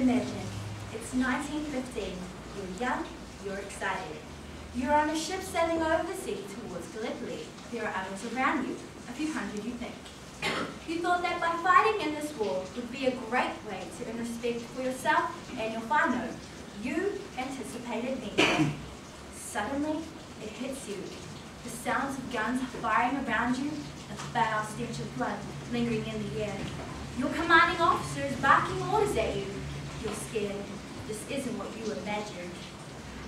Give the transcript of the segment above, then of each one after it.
Imagine, it's 1915. You're young, you're excited. You're on a ship sailing over the sea towards Gallipoli. There are others around you, a few hundred you think. You thought that by fighting in this war would be a great way to earn respect for yourself and your whānau. You anticipated me. Suddenly, it hits you. The sounds of guns firing around you, a foul stench of blood lingering in the air. Your commanding officer is barking orders at you. You're scared. This isn't what you imagined.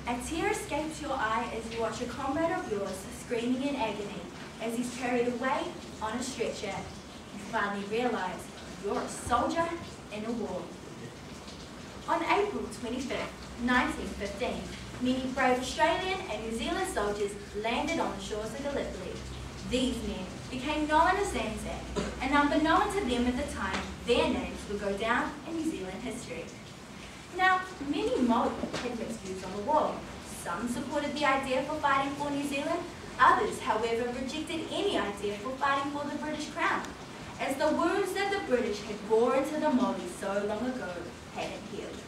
A tear escapes your eye as you watch a comrade of yours screaming in agony as he's carried away on a stretcher. You finally realize you're a soldier in a war. On April 25th, 1915, many brave Australian and New Zealand soldiers landed on the shores of Gallipoli. These men became known as Anzac, and unbeknown to them at the time, their names would go down in New Zealand history. Now, many Maori had mixed views on the war. Some supported the idea for fighting for New Zealand. Others, however, rejected any idea for fighting for the British Crown, as the wounds that the British had bore into the Maori so long ago hadn't healed.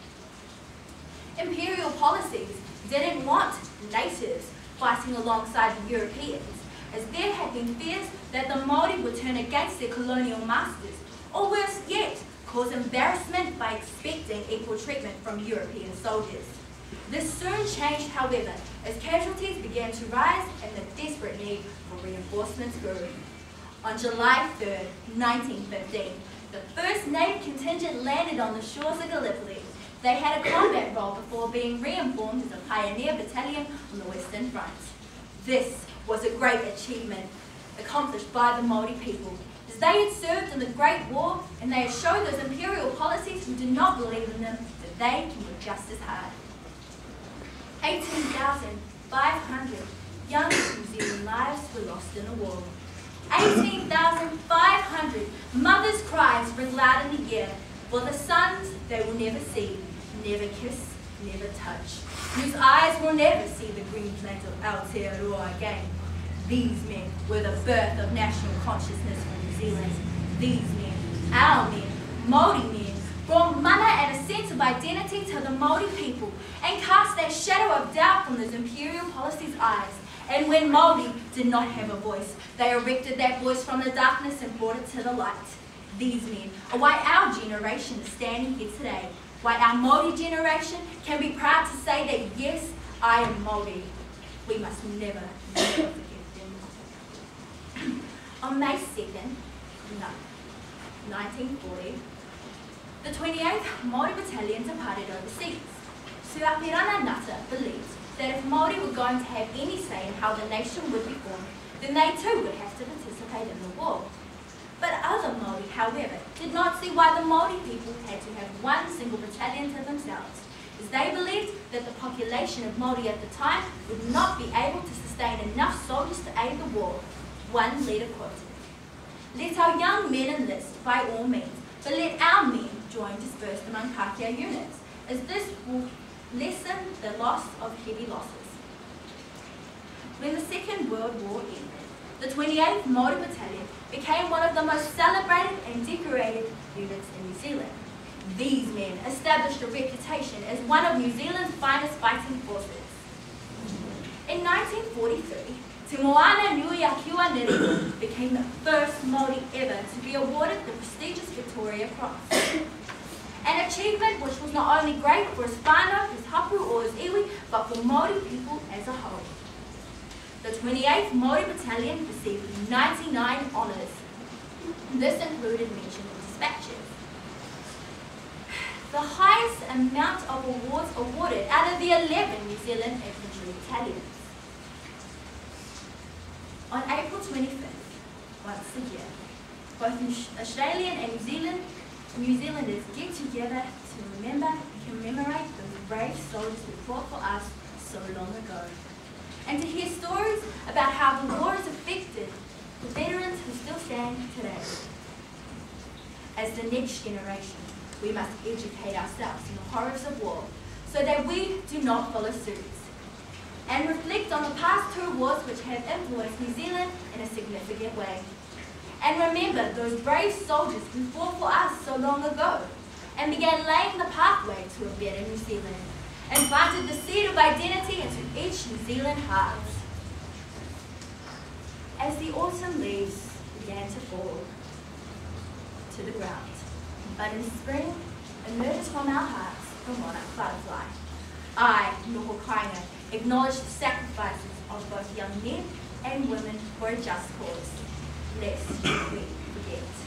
Imperial policies didn't want natives fighting alongside the Europeans, as there had been fears that the Maori would turn against their colonial masters, or worse yet, cause embarrassment by expecting equal treatment from European soldiers. This soon changed, however, as casualties began to rise and the desperate need for reinforcements grew. On July 3rd, 1915, the first native contingent landed on the shores of Gallipoli. They had a combat role before being re-informed as a pioneer battalion on the Western Front. This was a great achievement accomplished by the Maori people, as they had served in the Great War and they had shown those imperial policies who did not believe in them that they can work just as hard. 18,500 young New Zealand lives were lost in the war. 18,500 mothers' cries ring loud in the air for the sons they will never see, never kiss, never touch, whose eyes will never see the green plains of Aotearoa again. These men were the birth of national consciousness for New Zealand. These men, our men, Maori men, brought mana and a sense of identity to the Maori people and cast that shadow of doubt from those imperial policies' eyes. And when Maori did not have a voice, they erected that voice from the darkness and brought it to the light. These men are why our generation is standing here today, why our Maori generation can be proud to say that yes, I am Maori. We must never, never forget them. On May 2nd, 1940, the 28th Maori Battalion departed overseas. Suapirana Ngata believed that if Maori were going to have any say in how the nation would be formed, then they too would have to participate in the war. But other Maori, however, did not see why the Maori people had to have one single battalion to themselves, as they believed that the population of Maori at the time would not be able to sustain enough soldiers to aid the war. One leader quoted, "Let our young men enlist by all means, but let our men join dispersed among Pākehā units, as this will lessen the loss of heavy losses." When the Second World War ended, the 28th Maori Battalion became one of the most celebrated and decorated units in New Zealand. These men established a reputation as one of New Zealand's finest fighting forces. In 1943, Te Moana Nui a Kiwaniri became the first Maori ever to be awarded the prestigious Victoria Cross. An achievement which was not only great for his whānau, his hapu or his iwi, but for Maori people as a whole. The 28th Maori Battalion received 99 honours. This included mention in dispatches. The highest amount of awards awarded out of the 11 New Zealand infantry battalions. On April 25th, once a year, both Australian and New Zealanders get together to remember and commemorate those brave soldiers who fought for us so long ago, and to hear stories about how the war has affected the veterans who still stand today. As the next generation, we must educate ourselves in the horrors of war so that we do not follow suit, and reflect on the past two wars which have influenced New Zealand in a significant way. And remember those brave soldiers who fought for us so long ago. and began laying the pathway to a better New Zealand, and planted the seed of identity into each New Zealand heart. As the autumn leaves began to fall to the ground, but in spring emerges from our hearts the monarch butterfly. I, Nohokainga, acknowledge the sacrifices of both young men and women for a just cause, lest we forget.